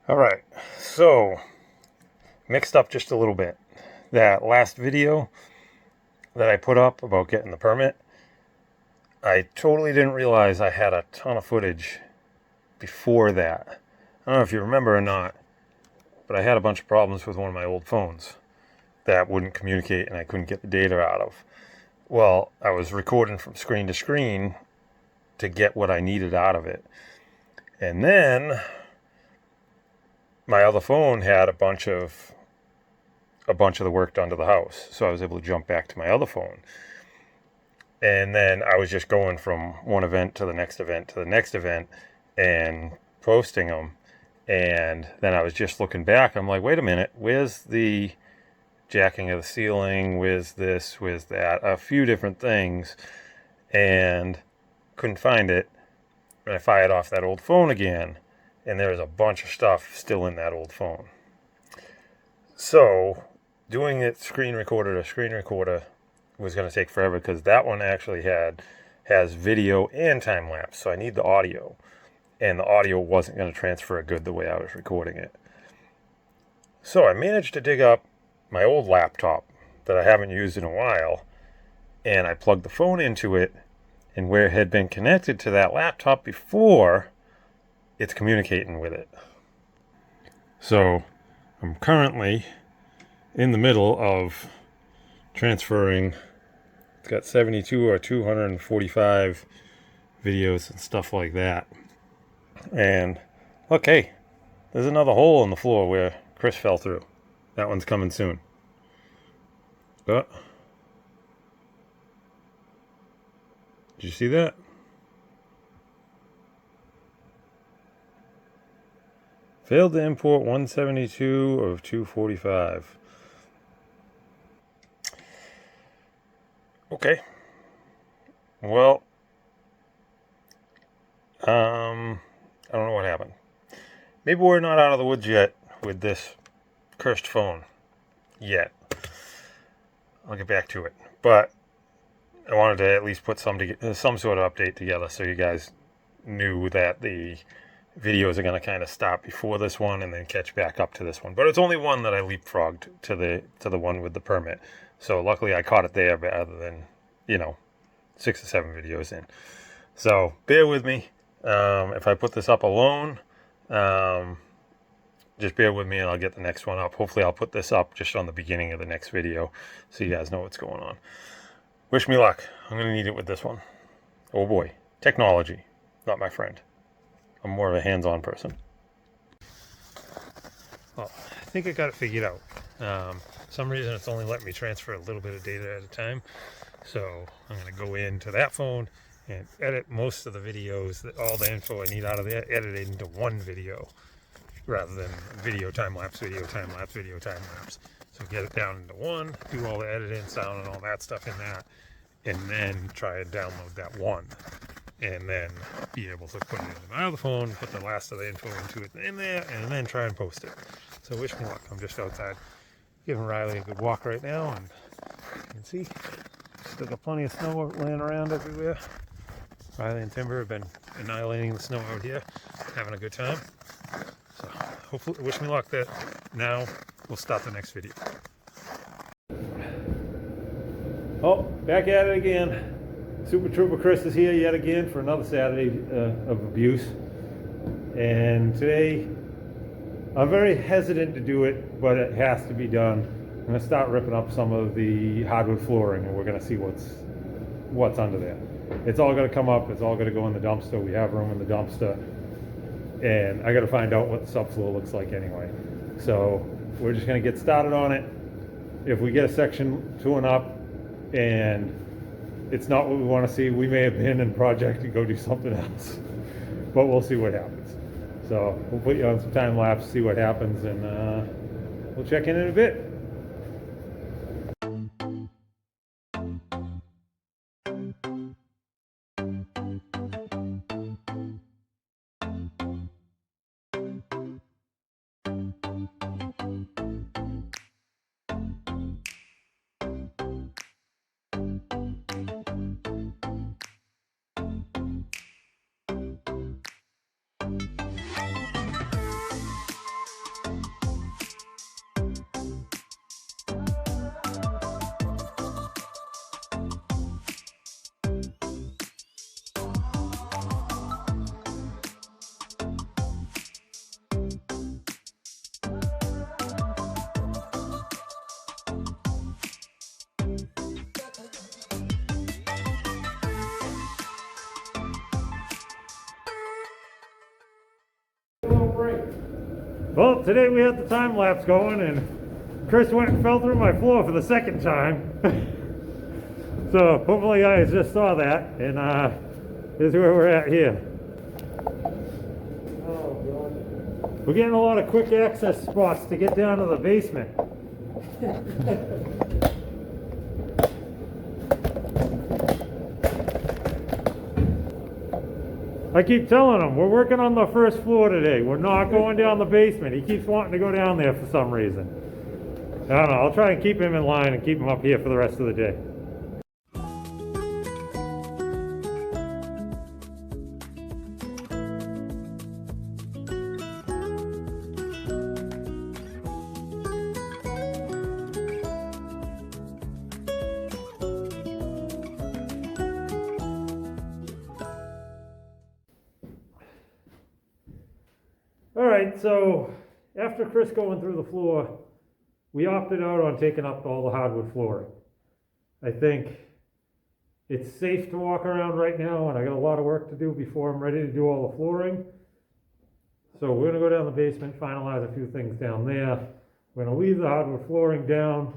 All right, so mixed up just a little bit. That last video that I put up about getting the permit, I totally didn't realize I had a ton of footage before that. I don't know if you remember or not, but I had a bunch of problems with one of my old phones that wouldn't communicate and I couldn't get the data out of. Well, I was recording from screen to screen to get what I needed out of it. And then my other phone had a bunch of the work done to the house. So I was able to jump back to my other phone. And then I was just going from one event to the next event to the next event and posting them. And then I was just looking back. I'm like, wait a minute, where's the jacking of the ceiling? Where's this? Where's that? A few different things. And couldn't find it. And I fired off that old phone again. And there was a bunch of stuff still in that old phone. So doing it screen recorder to screen recorder was going to take forever because that one actually has video and time lapse. So I need the audio. And the audio wasn't going to transfer good the way I was recording it. So I managed to dig up my old laptop that I haven't used in a while, and I plugged the phone into it, and where it had been connected to that laptop before, it's communicating with it. So I'm currently in the middle of transferring. It's got 72 or 245 videos and stuff like that. And look, hey, there's another hole in the floor where Chris fell through. That one's coming soon. But did you see that? Failed to import 172 of 245. Okay. Well, I don't know what happened. Maybe we're not out of the woods yet with this cursed phone. Yet. I'll get back to it. But I wanted to at least put some sort of update together so you guys knew that the videos are going to kind of stop before this one and then catch back up to this one. But it's only one that I leapfrogged to the one with the permit. So luckily I caught it there rather than, 6 or 7 videos in. So bear with me. If I put this up alone, just bear with me and I'll get the next one up. Hopefully I'll put this up just on the beginning of the next video so you guys know what's going on. Wish me luck. I'm going to need it with this one. Oh boy. Technology. Not my friend. I'm more of a hands-on person. Well, I think I got it figured out. For some reason it's only letting me transfer a little bit of data at a time. So I'm going to go into that phone and edit most of the videos, all the info I need out of it, edit it into one video rather than video time-lapse, video time-lapse, video time-lapse. So get it down into one, do all the editing, sound, and all that stuff in that, and then try and download that one. And then be able to put it into my other phone, put the last of the info into it in there, and then try and post it. So wish me luck. I'm just outside giving Riley a good walk right now, and you can see still got plenty of snow laying around everywhere. Riley and Timber have been annihilating the snow out here, having a good time. So hopefully, wish me luck that now we'll start the next video. Oh, back at it again. Super Trooper Chris is here yet again for another Saturday of abuse. And today, I'm very hesitant to do it, but it has to be done. I'm going to start ripping up some of the hardwood flooring, and we're going to see what's under there. It's all going to come up. It's all going to go in the dumpster. We have room in the dumpster. And I got to find out what the subfloor looks like anyway. So we're just going to get started on it. If we get a section 2 and up and it's not what we want to see, we may abandon the project and go do something else. But we'll see what happens. So we'll put you on some time lapse, see what happens, and we'll check in a bit. Well, today we had the time lapse going, and Chris went and fell through my floor for the second time. So hopefully you guys just saw that, and here's where we're at here. Oh God. We're getting a lot of quick access spots to get down to the basement. I keep telling him, we're working on the first floor today. We're not going down the basement. He keeps wanting to go down there for some reason. I don't know. I'll try and keep him in line and keep him up here for the rest of the day. Alright, so after Chris going through the floor, we opted out on taking up all the hardwood flooring. I think it's safe to walk around right now, and I got a lot of work to do before I'm ready to do all the flooring. So we're going to go down the basement, finalize a few things down there. We're going to leave the hardwood flooring down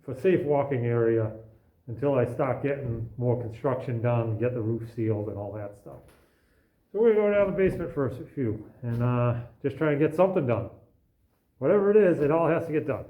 for safe walking area until I start getting more construction done, get the roof sealed and all that stuff. So we're going to go down the basement for a few and just try and get something done. Whatever it is, it all has to get done.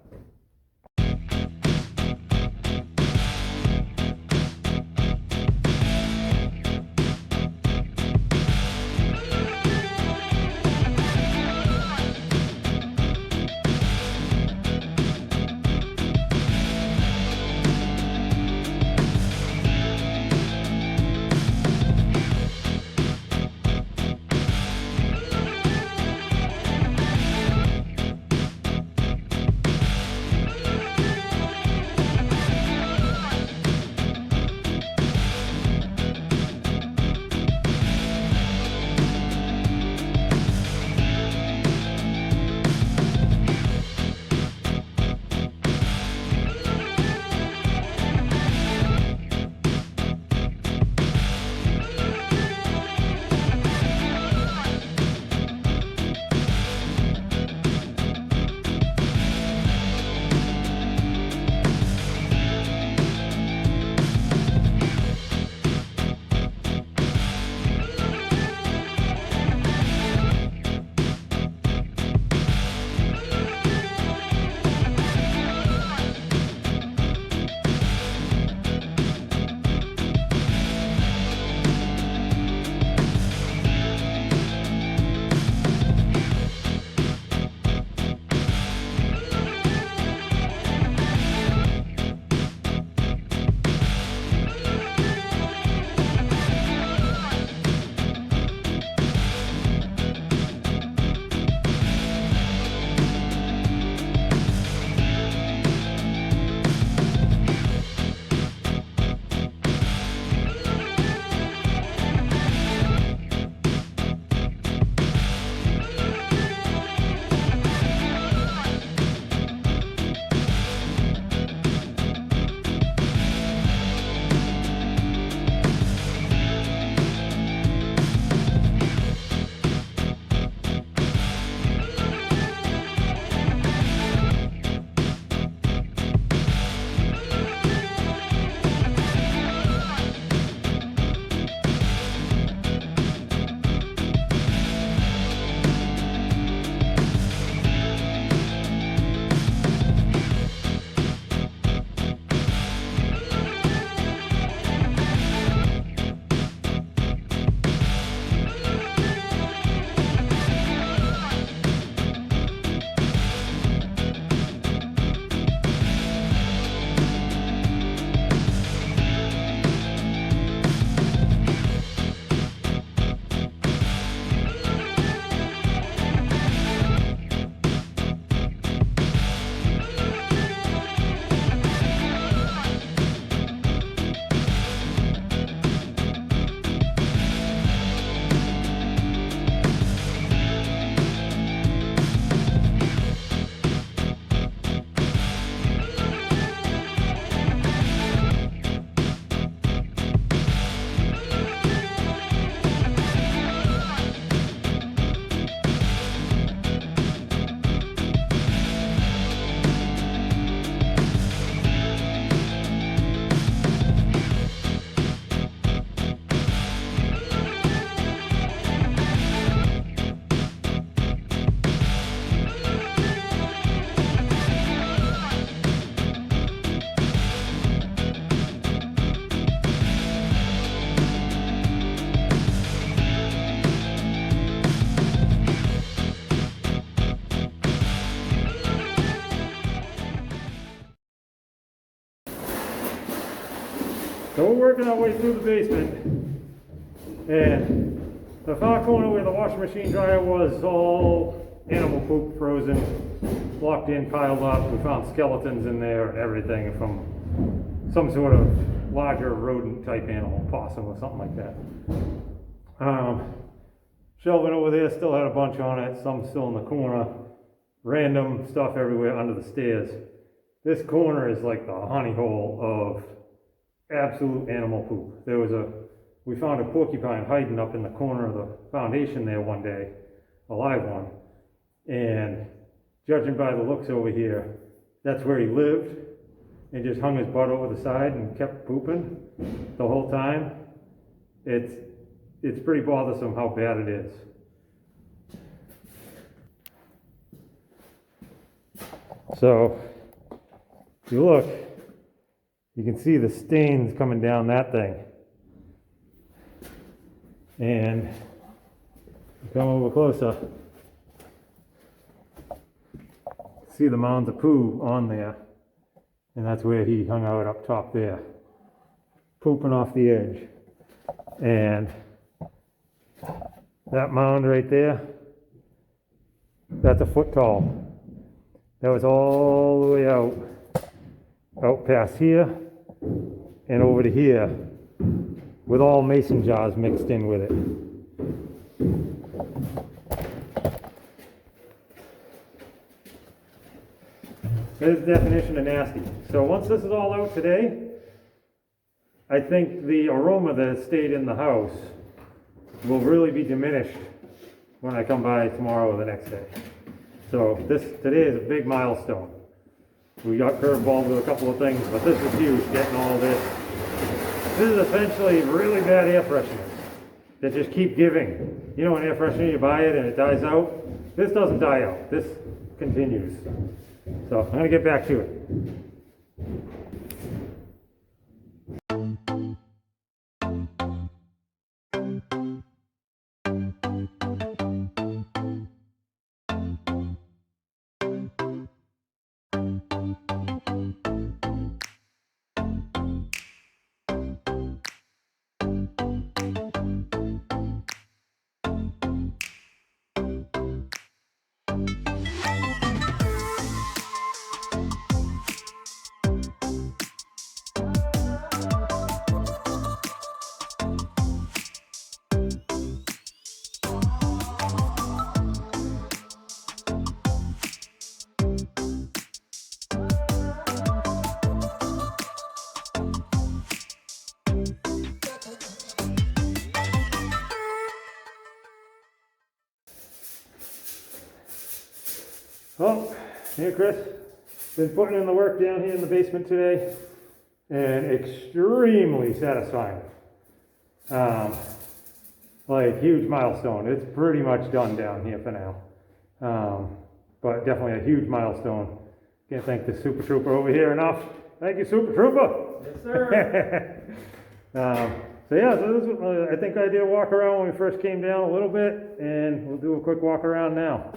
So we're working our way through the basement, and the far corner where the washing machine dryer was all animal poop, frozen, locked in, piled up. We found skeletons in there and everything from some sort of larger rodent type animal, possum or something like that. Shelving over there still had a bunch on it, some still in the corner, random stuff everywhere under the stairs. This corner is like the honey hole of absolute animal poop. We found a porcupine hiding up in the corner of the foundation there one day, a live one, and judging by the looks over here, that's where he lived and just hung his butt over the side and kept pooping the whole time. It's pretty bothersome how bad it is. So, if you look, you can see the stains coming down that thing. And come over closer, see the mounds of poo on there. And that's where he hung out up top there, pooping off the edge. And that mound right there, that's a foot tall. That was all the way out past here and over to here, with all mason jars mixed in with it. There's the definition of nasty. So once this is all out today, I think the aroma that stayed in the house will really be diminished when I come by tomorrow or the next day. So today is a big milestone. We got curveballed with a couple of things, but this is huge, getting all this. This is essentially really bad air fresheners that just keep giving. You know, an air freshener, you buy it and it dies out. This doesn't die out. This continues. So I'm going to get back to it. Well, here Chris, been putting in the work down here in the basement today, and extremely satisfying. Like huge milestone. It's pretty much done down here for now. But definitely a huge milestone. Can't thank the Super Trooper over here enough. Thank you, Super Trooper. Yes, sir. So yeah, so this was, I think I did a walk around when we first came down a little bit, and we'll do a quick walk around now.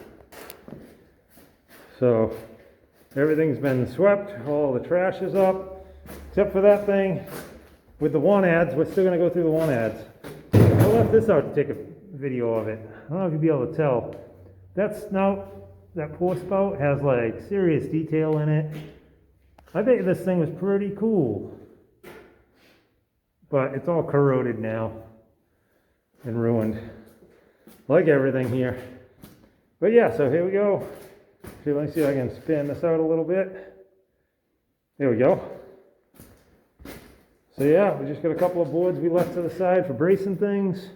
So everything's been swept, all the trash is up, except for that thing with the one ads. We're still going to go through the one ads. I left this out to take a video of it. I don't know if you'll be able to tell. That snout, that pour spout has like serious detail in it. I bet this thing was pretty cool. But it's all corroded now and ruined, like everything here. But yeah, so here we go. Let me see if I can spin this out a little bit. There we go. So yeah, we just got a couple of boards we left to the side for bracing things.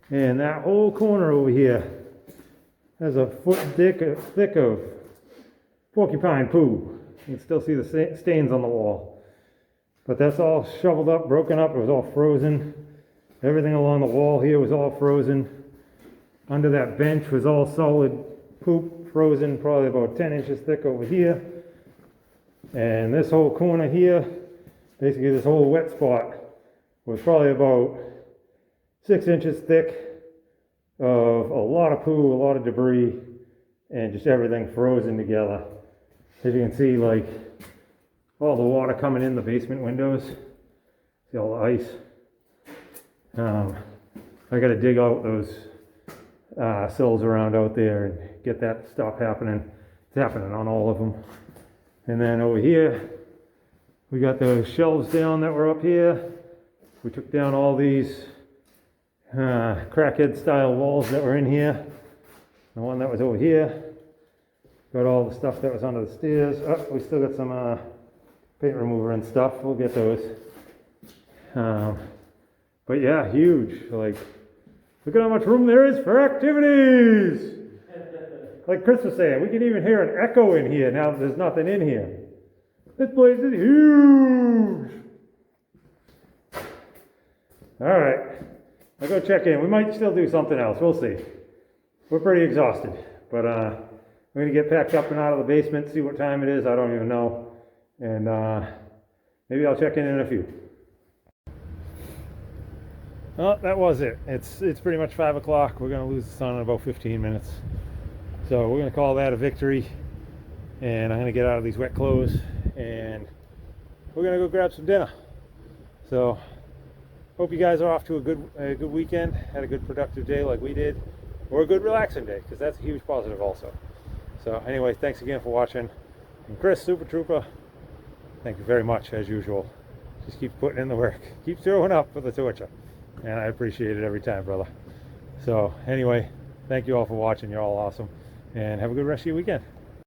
And that whole corner over here has a foot thick of porcupine poo. You can still see the stains on the wall. But that's all shoveled up, broken up. It was all frozen. Everything along the wall here was all frozen. Under that bench was all solid poop, frozen, probably about 10 inches thick over here. And this whole corner here, basically this whole wet spot, was probably about 6 inches thick of a lot of poo, a lot of debris, and just everything frozen together. As you can see, like all the water coming in the basement windows. See all the ice. I got to dig out those sills around out there and get that to stop happening. It's happening on all of them. And then over here, we got those shelves down that were up here. We took down all these crackhead style walls that were in here. The one that was over here. Got all the stuff that was under the stairs. Oh, we still got some paint remover and stuff. We'll get those. But yeah, huge. Like, look at how much room there is for activities. Like Chris was saying, we can even hear an echo in here now that there's nothing in here. This place is huge. All right, I'll go check in. We might still do something else. We'll see. We're pretty exhausted, but we're gonna get packed up and out of the basement, see what time it is. I don't even know, and maybe I'll check in a few. Well, that was it. It's pretty much 5 o'clock. We're gonna lose the sun in about 15 minutes, so we're gonna call that a victory. And I'm gonna get out of these wet clothes, and we're gonna go grab some dinner. So, hope you guys are off to a good weekend. Had a good productive day like we did, or a good relaxing day, because that's a huge positive also. So anyway, thanks again for watching. And Chris, Super Trooper, thank you very much as usual. Just keep putting in the work. Keep throwing up for the torture. And I appreciate it every time, brother. So anyway, thank you all for watching. You're all awesome. And have a good rest of your weekend.